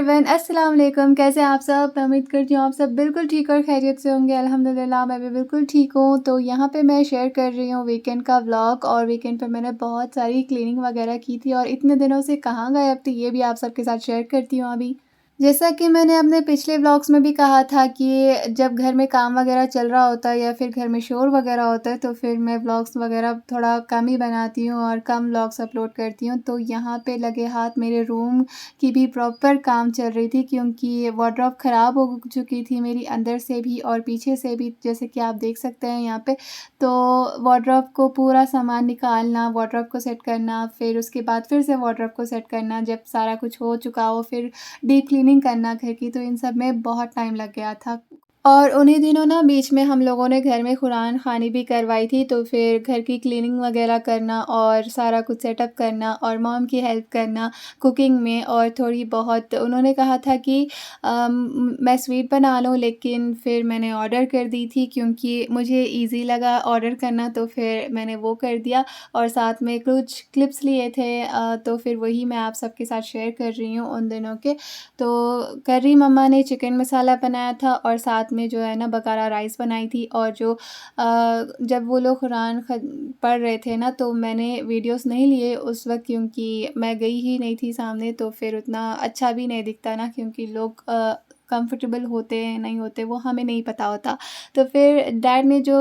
Everyone, अस्सलाम वालेकुम। कैसे हैं आप सब? मैं उम्मीद करती हूँ आप सब बिल्कुल ठीक और खैरियत से होंगे। अल्हम्दुलिल्लाह मैं भी बिल्कुल ठीक हूँ। तो यहाँ पे मैं शेयर कर रही हूँ वीकेंड का व्लॉग, और वीकेंड पे मैंने बहुत सारी क्लीनिंग वगैरह की थी और इतने दिनों से कहाँ गायब थी ये भी आप सबके साथ शेयर करती हूँ अभी। जैसा कि मैंने अपने पिछले व्लॉग्स में भी कहा था कि जब घर में काम वगैरह चल रहा होता है या फिर घर में शोर वगैरह होता है तो फिर मैं व्लॉग्स वगैरह थोड़ा कम ही बनाती हूँ और कम व्लॉग्स अपलोड करती हूँ। तो यहाँ पे लगे हाथ मेरे रूम की भी प्रॉपर काम चल रही थी, क्योंकि वार्डरोब ख़राब हो चुकी थी मेरी अंदर से भी और पीछे से भी, जैसे कि आप देख सकते हैं यहाँ पे। तो वार्डरोब को पूरा सामान निकालना, वार्डरोब को सेट करना, फिर उसके बाद फिर से वार्डरोब को सेट करना, जब सारा कुछ हो चुका हो फिर डीप क्लीनिंग करना घर की, तो इन सब में बहुत टाइम लग गया था। और उन्हीं दिनों ना बीच में हम लोगों ने घर में कुरान ख़ानी भी करवाई थी, तो फिर घर की क्लीनिंग वगैरह करना और सारा कुछ सेटअप करना और मॉम की हेल्प करना कुकिंग में। और थोड़ी बहुत उन्होंने कहा था कि मैं स्वीट बना लूँ, लेकिन फिर मैंने ऑर्डर कर दी थी क्योंकि मुझे ईज़ी लगा ऑर्डर करना, तो फिर मैंने वो कर दिया। और साथ में कुछ क्लिप्स लिए थे, तो फिर वही मैं आप सबके साथ शेयर कर रही हूँ उन दिनों के। तो करी मम्मा ने चिकन मसाला बनाया था और साथ में जो है ना बगारा राइस बनाई थी। और जो जब वो लोग कुरान पढ़ रहे थे ना, तो मैंने वीडियोस नहीं लिए उस वक्त क्योंकि मैं गई ही नहीं थी सामने, तो फिर उतना अच्छा भी नहीं दिखता ना, क्योंकि लोग कंफर्टेबल होते हैं नहीं होते वो हमें नहीं पता होता। तो फिर डैड ने जो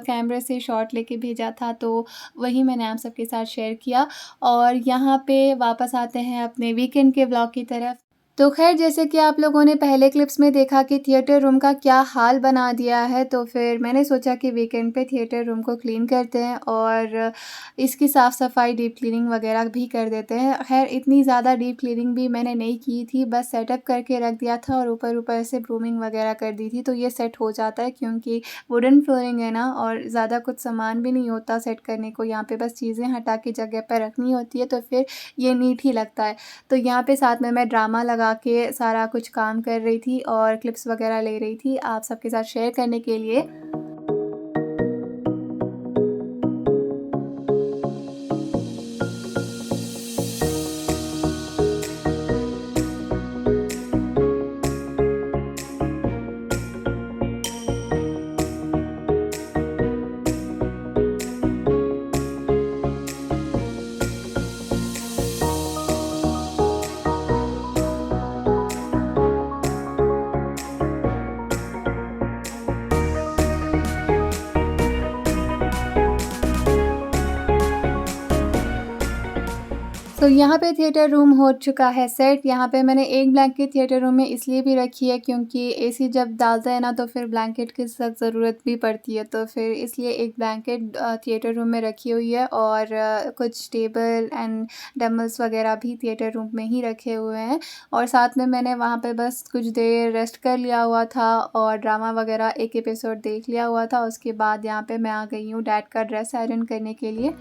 कैमरे से शॉट लेके भेजा था, तो वही मैंने आप सबके साथ शेयर किया। और यहाँ पे वापस आते हैं अपने वीकेंड के व्लॉग की तरफ। तो ख़ैर, जैसे कि आप लोगों ने पहले क्लिप्स में देखा कि थिएटर रूम का क्या हाल बना दिया है, तो फिर मैंने सोचा कि वीकेंड पे थिएटर रूम को क्लीन करते हैं और इसकी साफ़-सफ़ाई, डीप क्लीनिंग वगैरह भी कर देते हैं। ख़ैर, इतनी ज़्यादा डीप क्लीनिंग भी मैंने नहीं की थी, बस सेटअप करके रख दिया था और ऊपर-ऊपर से ब्रूमिंग वगैरह कर दी थी, तो ये सेट हो जाता है क्योंकि वुडन फ्लोरिंग है ना, और ज़्यादा कुछ सामान भी नहीं होता सेट करने को। यहाँ पे बस चीज़ें हटा के जगह पर रखनी होती है, तो फिर ये नीट ही लगता है। तो यहाँ पे साथ में मैं ड्रामा लगा के सारा कुछ काम कर रही थी और क्लिप्स वगैरह ले रही थी आप सबके साथ शेयर करने के लिए। तो यहाँ पे थिएटर रूम हो चुका है सेट। यहाँ पे मैंने एक ब्लैंकेट थिएटर रूम में इसलिए भी रखी है क्योंकि एसी जब डालता है ना, तो फिर ब्लैंकेट की सख्त ज़रूरत भी पड़ती है, तो फिर इसलिए एक ब्लैंकेट थिएटर रूम में रखी हुई है। और कुछ टेबल एंड डम्बल्स वगैरह भी थिएटर रूम में ही रखे हुए हैं। और साथ में मैंने वहाँ पे बस कुछ देर रेस्ट कर लिया हुआ था और ड्रामा वगैरह एक एपिसोड देख लिया हुआ था। उसके बाद यहाँ पे मैं आ गई हूँ डैड का ड्रेस आयरन करने के लिए।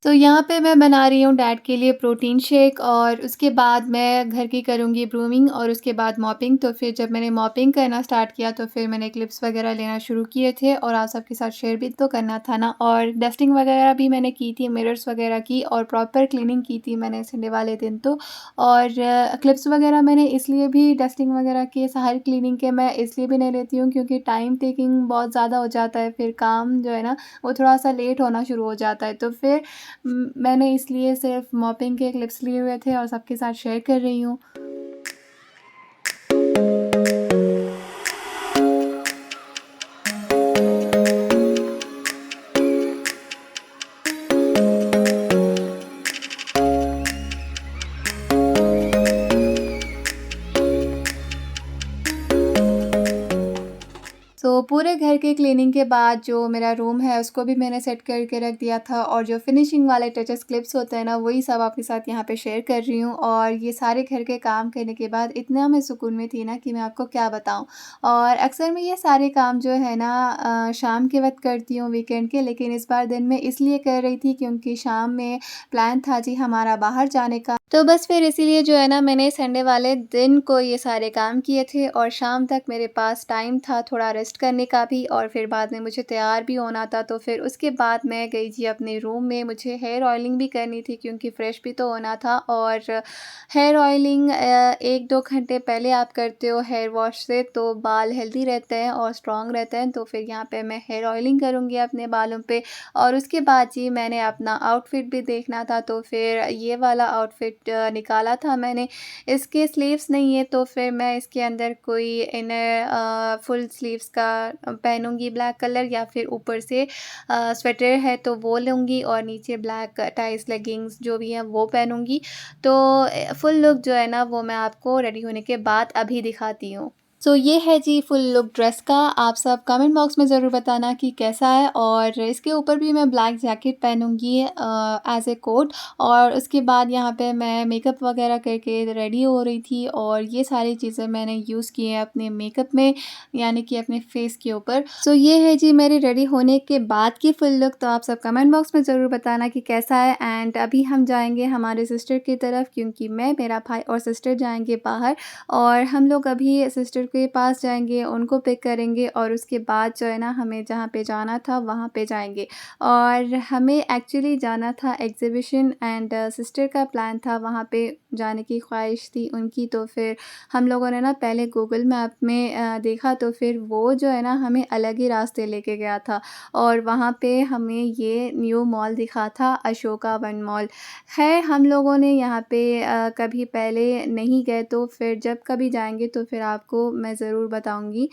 तो यहाँ पे मैं बना रही हूँ डैड के लिए प्रोटीन शेक, और उसके बाद मैं घर की करूँगी ब्रूमिंग और उसके बाद मॉपिंग। तो फिर जब मैंने मॉपिंग करना स्टार्ट किया तो फिर मैंने क्लिप्स वगैरह लेना शुरू किए थे और आप सबके साथ शेयर भी तो करना था ना। और डस्टिंग वगैरह भी मैंने की थी, मिरर्स वगैरह की, और प्रॉपर क्लीनिंग की थी मैंने संडे वाले दिन तो। और क्लिप्स वगैरह मैंने इसलिए भी डस्टिंग वगैरह की हर क्लीनिंग के मैं इसलिए भी नहीं लेती हूँ क्योंकि टाइम टेकिंग बहुत ज़्यादा हो जाता है, फिर काम जो है ना वो थोड़ा सा लेट होना शुरू हो जाता है। तो फिर मैंने इसलिए सिर्फ मॉपिंग के क्लिप्स लिए हुए थे और सबके साथ शेयर कर रही हूँ। तो पूरे घर के क्लीनिंग के बाद जो मेरा रूम है उसको भी मैंने सेट करके रख दिया था, और जो फिनिशिंग वाले टचेस क्लिप्स होते हैं ना, वही सब आपके साथ यहाँ पे शेयर कर रही हूँ। और ये सारे घर के काम करने के बाद इतना मैं सुकून में थी ना कि मैं आपको क्या बताऊँ। और अक्सर मैं ये सारे काम जो है ना शाम के वक्त करती हूँ वीकेंड के, लेकिन इस बार दिन में इसलिए कर रही थी क्योंकि शाम में प्लान था जी हमारा बाहर जाने का। तो बस फिर इसीलिए जो है ना मैंने संडे वाले दिन को ये सारे काम किए थे, और शाम तक मेरे पास टाइम था थोड़ा रेस्ट करने का भी, और फिर बाद में मुझे तैयार भी होना था। तो फिर उसके बाद मैं गई जी अपने रूम में। मुझे हेयर ऑयलिंग भी करनी थी क्योंकि फ्रेश भी तो होना था। और हेयर ऑयलिंग 1-2 घंटे पहले आप करते हो हेयर वॉश से तो बाल हेल्दी रहते हैं और स्ट्रॉन्ग रहते हैं। तो फिर यहाँ पे मैं हेयर ऑयलिंग करूँगी अपने बालों पे। और उसके बाद जी मैंने अपना आउटफिट भी देखना था, तो फिर ये वाला आउटफिट निकाला था मैंने। इसके स्लीव्स नहीं है तो फिर मैं इसके अंदर कोई इनर फुल स्लीव्स का पहनूंगी ब्लैक कलर, या फिर ऊपर से स्वेटर है तो वो लूँगी, और नीचे ब्लैक टाइस लेगिंग्स जो भी हैं वो पहनूंगी। तो फुल लुक जो है ना वो मैं आपको रेडी होने के बाद अभी दिखाती हूँ। सो ये है जी फुल लुक ड्रेस का। आप सब कमेंट बॉक्स में ज़रूर बताना कि कैसा है। और इसके ऊपर भी मैं ब्लैक जैकेट पहनूंगी एज ए कोट। और उसके बाद यहाँ पे मैं मेकअप वगैरह करके रेडी हो रही थी, और ये सारी चीज़ें मैंने यूज़ की हैं अपने मेकअप में, यानी कि अपने फेस के ऊपर। सो ये है जी मेरी रेडी होने के बाद की फुल लुक। तो आप सब कमेंट बॉक्स में ज़रूर बताना कि कैसा है। एंड अभी हम जाएंगे हमारे सिस्टर की तरफ, क्योंकि मैं, मेरा भाई और सिस्टर जाएंगे बाहर। और हम लोग अभी सिस्टर के पास जाएंगे, उनको पिक करेंगे, और उसके बाद जो है ना हमें जहाँ पे जाना था वहाँ पे जाएंगे। और हमें एक्चुअली जाना था एग्ज़िबिशन, एंड सिस्टर का प्लान था वहाँ पे जाने की ख्वाहिश थी उनकी। तो फिर हम लोगों ने ना पहले गूगल मैप में देखा, तो फिर वो जो है ना हमें अलग ही रास्ते लेके गया था, और वहाँ पे हमें ये न्यू मॉल दिखा था, अशोका वन मॉल है। हम लोगों ने यहाँ पे कभी पहले नहीं गए, तो फिर जब कभी जाएंगे तो फिर आपको मैं ज़रूर बताऊंगी।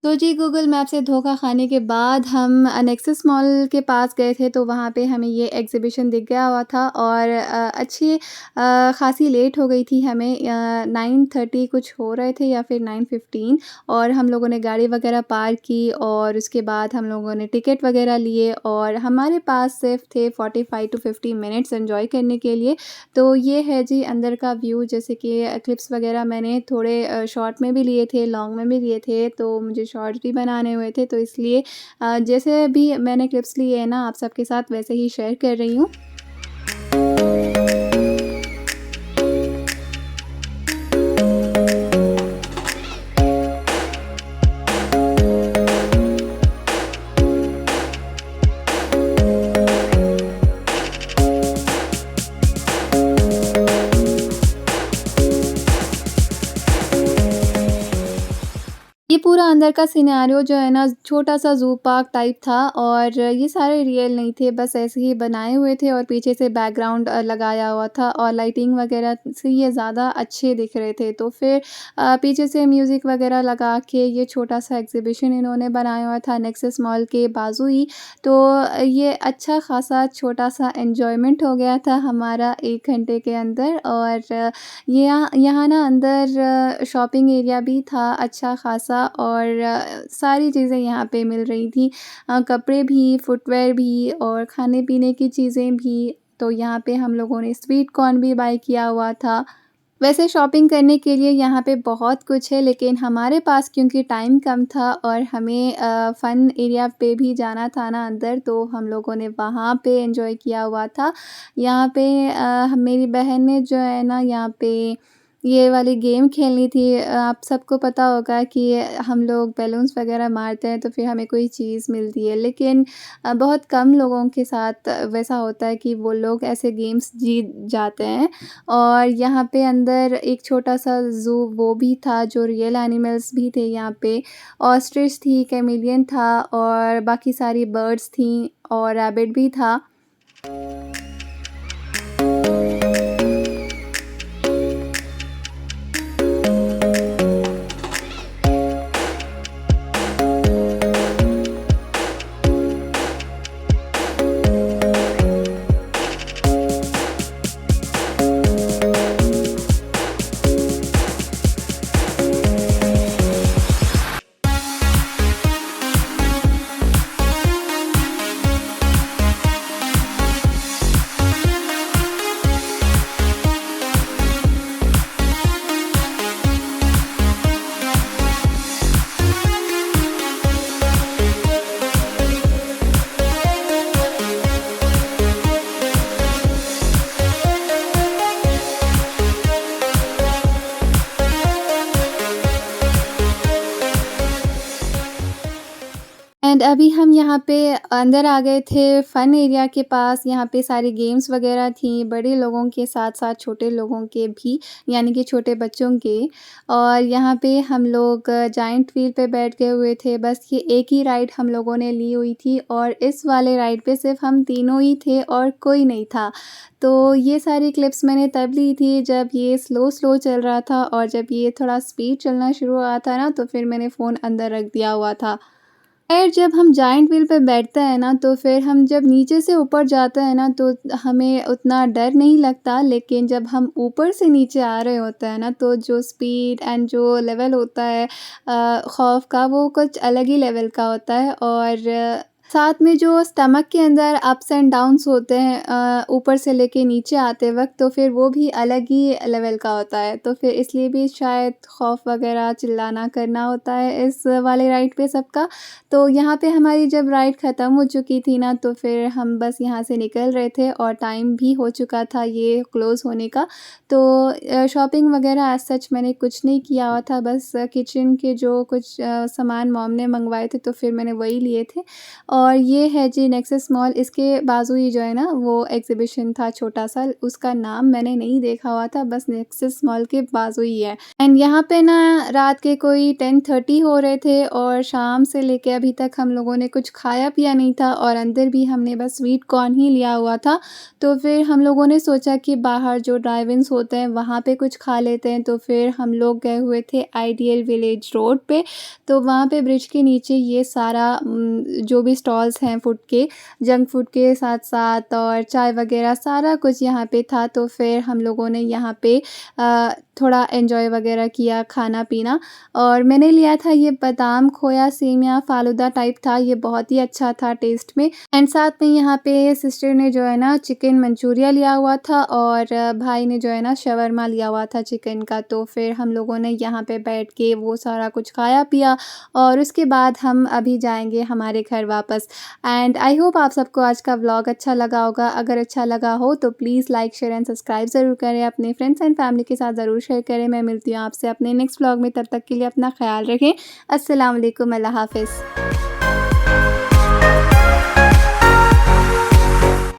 तो जी गूगल मैप से धोखा खाने के बाद हम नेक्सस मॉल के पास गए थे, तो वहाँ पे हमें ये एग्ज़िबिशन दिख गया हुआ था। और अच्छी ख़ासी लेट हो गई थी हमें, 9:30 कुछ हो रहे थे या फिर 9:15। और हम लोगों ने गाड़ी वगैरह पार्क की, और उसके बाद हम लोगों ने टिकट वगैरह लिए, और हमारे पास सिर्फ थे 45 टू 50 मिनट्स एंजॉय करने के लिए। तो ये है जी अंदर का व्यू। जैसे कि क्लिप्स वगैरह मैंने थोड़े शॉर्ट में भी लिए थे, लॉन्ग में भी लिए थे, तो मुझे शॉर्ट्स भी बनाने हुए थे, तो इसलिए जैसे भी मैंने क्लिप्स लिए हैं ना आप सबके साथ वैसे ही शेयर कर रही हूँ। ये पूरा अंदर का सिनेरियो जो है ना छोटा-सा ज़ू पार्क टाइप था, और ये सारे रियल नहीं थे, बस ऐसे ही बनाए हुए थे, और पीछे से बैकग्राउंड लगाया हुआ था, और लाइटिंग वगैरह से ये ज़्यादा अच्छे दिख रहे थे। तो फिर पीछे से म्यूज़िक वगैरह लगा के ये छोटा-सा एग्ज़िबिशन इन्होंने बनाया हुआ था नेक्सस मॉल के बाजू ही। तो ये अच्छा ख़ासा छोटा-सा एन्जॉयमेंट हो गया था हमारा 1 घंटे के अंदर। और ये यहाँ यहाँ ना अंदर शॉपिंग एरिया भी था अच्छा ख़ासा, और सारी चीज़ें यहाँ पे मिल रही थी, कपड़े भी, फुटवियर भी, और खाने-पीने की चीज़ें भी। तो यहाँ पे हम लोगों ने स्वीट कॉर्न भी बाय किया हुआ था। वैसे शॉपिंग करने के लिए यहाँ पे बहुत कुछ है, लेकिन हमारे पास क्योंकि टाइम कम था, और हमें फ़न एरिया पे भी जाना था ना अंदर, तो हम लोगों ने वहाँ पे एंजॉय किया हुआ था। यहाँ पे मेरी बहन ने जो है ना यहाँ पे ये वाली गेम खेलनी थी। आप सबको पता होगा कि हम लोग बैलून्स वगैरह मारते हैं तो फिर हमें कोई चीज़ मिलती है, लेकिन बहुत कम लोगों के साथ वैसा होता है कि वो लोग ऐसे गेम्स जीत जाते हैं। और यहाँ पे अंदर एक छोटा-सा ज़ू वो भी था, जो रियल एनिमल्स भी थे यहाँ पे। ऑस्ट्रिच थी, कैमेलियन था, और बाकी सारी बर्ड्स थीं, और रैबिट भी था। एंड अभी हम यहाँ पे अंदर आ गए थे फ़न एरिया के पास। यहाँ पे सारी गेम्स वगैरह थी, बड़े लोगों के साथ-साथ छोटे लोगों के भी, यानी कि छोटे बच्चों के। और यहाँ पे हम लोग जायंट व्हील पे बैठ गए हुए थे। बस ये एक ही राइड हम लोगों ने ली हुई थी और इस वाले राइड पे सिर्फ़ हम तीनों ही थे और कोई नहीं था। तो ये सारी क्लिप्स मैंने तब ली थी जब ये स्लो चल रहा था, और जब ये थोड़ा स्पीड चलना शुरू हुआ था ना, तो फिर मैंने फ़ोन अंदर रख दिया हुआ था। खैर जब हम जायंट व्हील पे बैठते हैं ना, तो फिर हम जब नीचे से ऊपर जाते हैं ना, तो हमें उतना डर नहीं लगता, लेकिन जब हम ऊपर से नीचे आ रहे होते हैं ना, तो जो स्पीड एंड जो लेवल होता है खौफ़ का, वो कुछ अलग ही लेवल का होता है। और साथ में जो स्टमक के अंदर अप्स एंड डाउन्स होते हैं ऊपर से लेके नीचे आते वक़्त, तो फिर वो भी अलग ही लेवल का होता है। तो फिर इसलिए भी शायद खौफ़ वग़ैरह चिल्लाना करना होता है इस वाले राइड पे सबका। तो यहाँ पे हमारी जब राइड ख़त्म हो चुकी थी ना, तो फिर हम बस यहाँ से निकल रहे थे और टाइम भी हो चुका था ये क्लोज़ होने का। तो शॉपिंग वग़ैरह एज़ सच मैंने कुछ नहीं किया हुआ था, बस किचन के जो कुछ सामान मॉम ने मँगवाए थे, तो फिर मैंने वही लिए थे। और ये है जी नेक्सस मॉल, इसके बाजू ही जो है ना वो एग्ज़िबिशन था छोटा-सा, उसका नाम मैंने नहीं देखा हुआ था, बस नेक्सस मॉल के बाजू ही है। एंड यहाँ पे ना रात के कोई 10:30 हो रहे थे और शाम से लेके अभी तक हम लोगों ने कुछ खाया-पिया नहीं था, और अंदर भी हमने बस स्वीट कॉर्न ही लिया हुआ था। तो फिर हम लोगों ने सोचा कि बाहर जो ड्राइव-इन्स होते हैं वहाँ पे कुछ खा लेते हैं, तो फिर हम लोग गए हुए थे आइडियल विलेज रोड पे। तो वहाँ पे ब्रिज के नीचे ये सारा जो भी स्टॉल्स हैं फूड के, जंक फूड के साथ-साथ और चाय वगैरह सारा कुछ यहाँ पे था। तो फिर हम लोगों ने यहाँ पे थोड़ा एन्जॉय वगैरह किया खाना-पीना, और मैंने लिया था ये बादाम खोया सेमिया फ़ालूदा टाइप था, ये बहुत ही अच्छा था टेस्ट में। एंड साथ में यहाँ पे सिस्टर ने जो है ना चिकन मंचूरिया लिया हुआ था, और भाई ने जो है ना शवरमा लिया हुआ था चिकन का। तो फिर हम लोगों ने यहाँ पे बैठ के वो सारा कुछ खाया-पिया, और उसके बाद हम अभी जाएँगे हमारे घर वापस। एंड आई होप आप सबको आज का व्लॉग अच्छा लगा होगा। अगर अच्छा लगा हो तो please like, share and subscribe ज़रूर करें। अपने फ्रेंड्स एंड फैमिली के साथ ज़रूर शेयर करें। मैं मिलती हूँ आपसे अपने नेक्स्ट व्लॉग में, तब तक के लिए अपना ख़्याल रखें। अस्सलाम वालेकुम, अल्लाह हाफ़िज़।